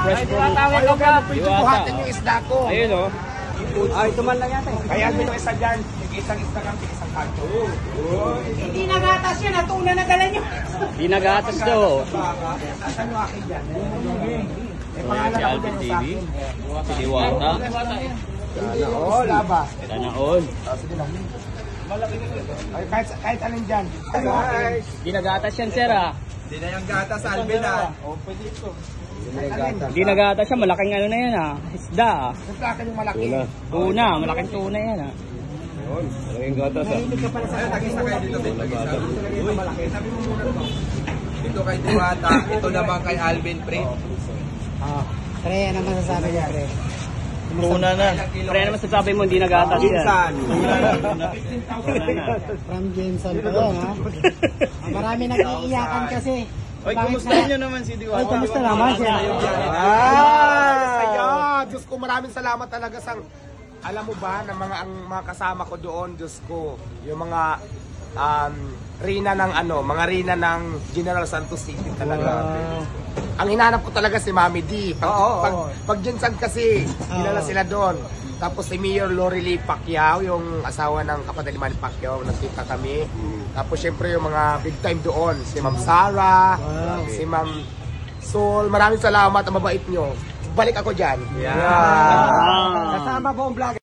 Fresh from Ayaw ka buhatin yung isda ko. Ayun o. Ay, tumal lang yata. Kaya yung isa dyan, isang isda kang isang kanto. Hindi nagatas yan, natuna na dala nyo. Di nagatas to. Asan yung akin dyan? Si Alvin TV. Si Diwata. Sana all, laba. Sana all. Ay, kahit alin dyan. Guys. Di nagatas yan, sir ah. Hindi na yung gatas, Alvin ah. Di nagatas yan, malaking ano na yan ah. Isda ah. Siyempre akin yung malaki. Tuna, malaking tuna yan ah. Malaking gatas ah. Ayun, nag-isa kayo dito. Sabi mo muna to. Ito kay Diwata, ito naman kay Alvin, pre. Pre, ano masasabi niya, pre? Tuna na. Pre, ano masasabi mo, hindi nagatas yan? Ginsan. From Jensen pa yun, ha? Marami nag-iiyakan kasi. Oy, kumusta nyo naman si Diwata? Oy, kumusta naman siya? Ayan! Diyos ko, maraming salamat talaga sa... Alam mo ba, na mga kasama ko doon, Diyos ko, yung mga Rina ng mga Rina ng General Santos City talaga. Ang hinahanap ko talaga si Mami D. Pag Jensen kasi, dinala sila doon. Tapos si Mayor Lorely Pacquiao, yung asawa ng kapatid ni Manny Pacquiao, nagkita kami. Tapos syempre yung mga big time doon, si Ma'am Sarah, si Ma'am Sol. Maraming salamat, ang mabait nyo. Balik ako dyan. Yeah. Kasama buong vlog.